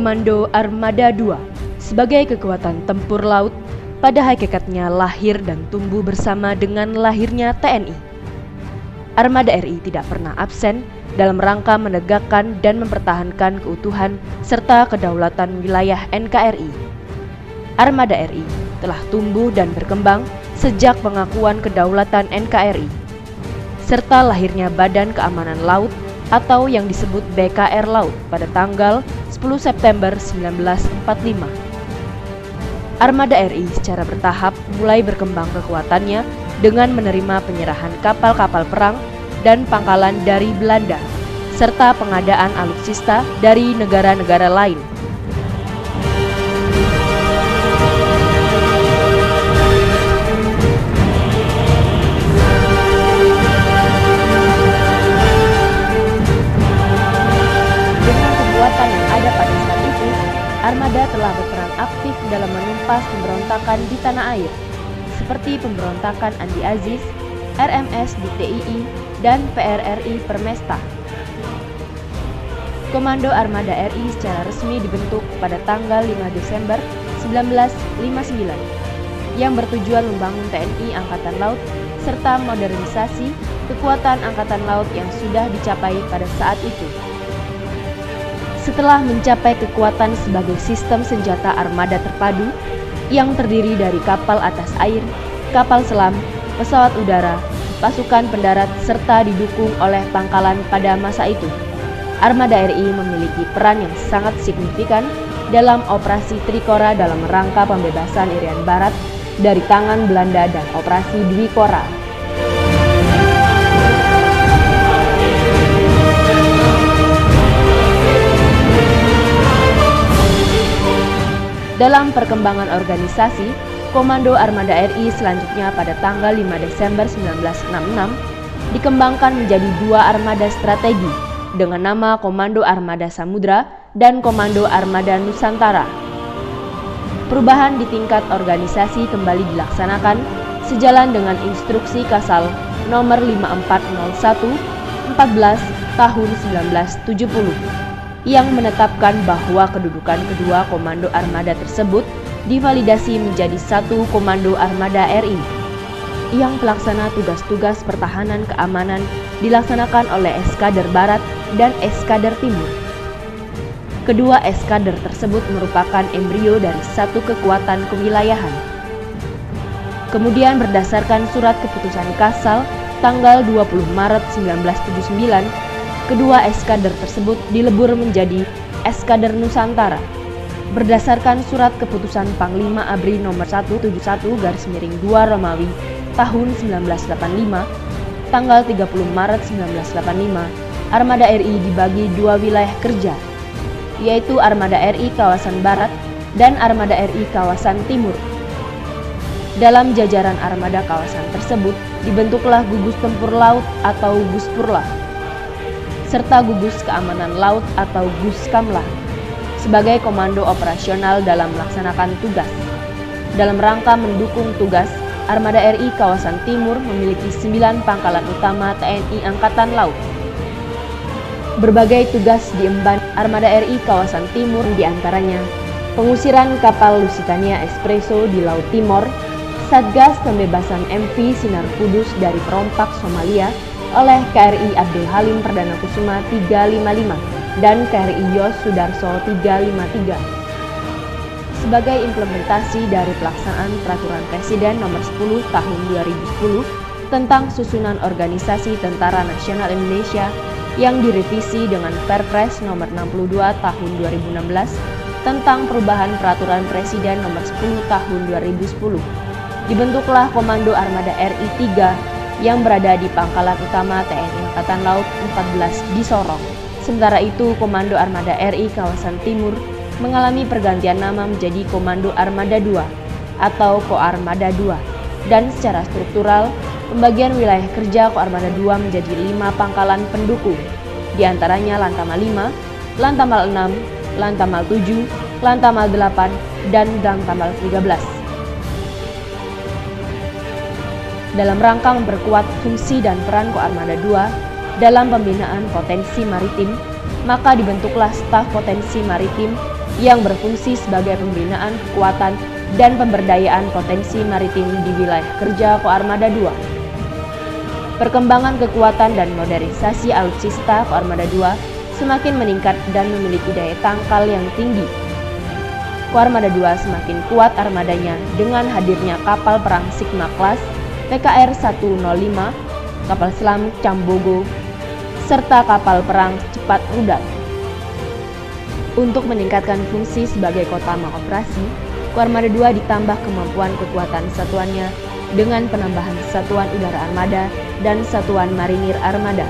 Komando Armada 2 sebagai kekuatan tempur laut pada hakikatnya lahir dan tumbuh bersama dengan lahirnya TNI. Armada RI tidak pernah absen dalam rangka menegakkan dan mempertahankan keutuhan serta kedaulatan wilayah NKRI. Armada RI telah tumbuh dan berkembang sejak pengakuan kedaulatan NKRI, serta lahirnya Badan Keamanan Laut atau yang disebut BKR Laut pada tanggal 10 September 1945. Armada RI secara bertahap mulai berkembang kekuatannya dengan menerima penyerahan kapal-kapal perang dan pangkalan dari Belanda, serta pengadaan alutsista dari negara-negara lain. Armada telah berperan aktif dalam menumpas pemberontakan di tanah air, seperti pemberontakan Andi Aziz, RMS di TII, dan PRRI Permesta. Komando Armada RI secara resmi dibentuk pada tanggal 5 Desember 1959, yang bertujuan membangun TNI Angkatan Laut serta modernisasi kekuatan Angkatan Laut yang sudah dicapai pada saat itu. Setelah mencapai kekuatan sebagai sistem senjata armada terpadu yang terdiri dari kapal atas air, kapal selam, pesawat udara, pasukan pendarat, serta didukung oleh pangkalan pada masa itu, Armada RI memiliki peran yang sangat signifikan dalam operasi Trikora dalam rangka pembebasan Irian Barat dari tangan Belanda dan operasi Dwi Kora. Dalam perkembangan organisasi, Komando Armada RI selanjutnya pada tanggal 5 Desember 1966 dikembangkan menjadi dua armada strategi dengan nama Komando Armada Samudra dan Komando Armada Nusantara. Perubahan di tingkat organisasi kembali dilaksanakan sejalan dengan instruksi Kasal nomor 5401 14 tahun 1970. Yang menetapkan bahwa kedudukan kedua komando armada tersebut divalidasi menjadi satu Komando Armada RI, yang pelaksana tugas-tugas pertahanan keamanan dilaksanakan oleh Eskader Barat dan Eskader Timur. Kedua eskader tersebut merupakan embrio dari satu kekuatan kewilayahan. Kemudian berdasarkan surat keputusan Kasal tanggal 20 Maret 1979, kedua eskader tersebut dilebur menjadi Eskader Nusantara berdasarkan surat keputusan Panglima ABRI nomor 171/2 Romawi tahun 1985 tanggal 30 Maret 1985. Armada RI dibagi dua wilayah kerja, yaitu Armada RI kawasan Barat dan Armada RI kawasan Timur. Dalam jajaran armada kawasan tersebut dibentuklah gugus tempur laut atau Guspurla, serta gugus keamanan laut atau Guskamla sebagai komando operasional dalam melaksanakan tugas. Dalam rangka mendukung tugas, Armada RI kawasan Timur memiliki 9 pangkalan utama TNI Angkatan Laut. Berbagai tugas diemban Armada RI kawasan Timur, diantaranya pengusiran kapal Lusitania Espresso di Laut Timor, Satgas Pembebasan MV Sinar Kudus dari perompak Somalia oleh KRI Abdul Halim Perdana Kusuma 355 dan KRI Yos Sudarso 353. Sebagai implementasi dari pelaksanaan Peraturan Presiden Nomor 10 Tahun 2010 tentang susunan organisasi Tentara Nasional Indonesia yang direvisi dengan Perpres Nomor 62 Tahun 2016 tentang perubahan Peraturan Presiden Nomor 10 Tahun 2010, dibentuklah Komando Armada RI 3 yang berada di pangkalan utama TNI Angkatan Laut 14 di Sorong. Sementara itu, Komando Armada RI kawasan Timur mengalami pergantian nama menjadi Komando Armada 2 atau Koarmada 2, dan secara struktural, pembagian wilayah kerja Koarmada 2 menjadi 5 pangkalan pendukung, diantaranya Lantamal 5, Lantamal 6, Lantamal 7, Lantamal 8, dan Lantamal 13. Dalam rangka memperkuat fungsi dan peran Koarmada 2 dalam pembinaan potensi maritim, maka dibentuklah staf potensi maritim yang berfungsi sebagai pembinaan kekuatan dan pemberdayaan potensi maritim di wilayah kerja Koarmada II. Perkembangan kekuatan dan modernisasi alutsista Koarmada II semakin meningkat dan memiliki daya tangkal yang tinggi. Koarmada II semakin kuat armadanya dengan hadirnya kapal perang Sigma Class, PKR 105, kapal selam Cambogo, serta kapal perang cepat rudal. Untuk meningkatkan fungsi sebagai kotama operasi, Koarmada II ditambah kemampuan kekuatan satuannya dengan penambahan satuan udara armada dan satuan marinir armada.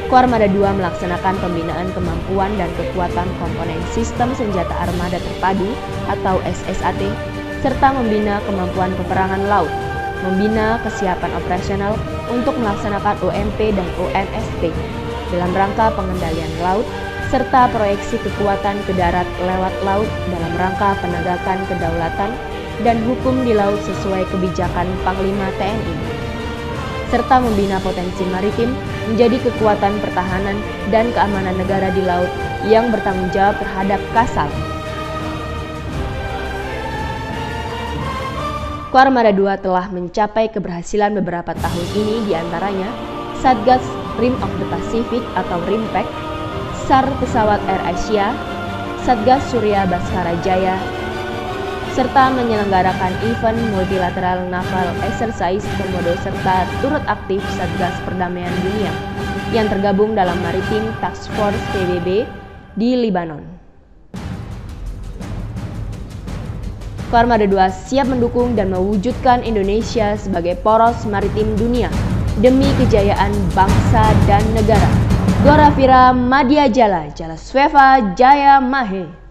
Koarmada II melaksanakan pembinaan kemampuan dan kekuatan komponen sistem senjata armada terpadu atau SSAT, serta membina kemampuan peperangan laut, membina kesiapan operasional untuk melaksanakan OMP dan OMSP dalam rangka pengendalian laut, serta proyeksi kekuatan ke darat lewat laut dalam rangka penegakan kedaulatan dan hukum di laut sesuai kebijakan Panglima TNI, serta membina potensi maritim menjadi kekuatan pertahanan dan keamanan negara di laut yang bertanggung jawab terhadap KASAL. Koarmada II telah mencapai keberhasilan beberapa tahun ini, diantaranya Satgas Rim of the Pacific atau RIMPAC, SAR pesawat Air Asia, Satgas Surya Baskara Jaya, serta menyelenggarakan event multilateral naval exercise Komodo serta turut aktif Satgas Perdamaian Dunia yang tergabung dalam Maritime Task Force PBB di Lebanon. Koarmada II siap mendukung dan mewujudkan Indonesia sebagai poros maritim dunia demi kejayaan bangsa dan negara. Gora Vira Madya Jala, Jala Sweva Jaya Mahe.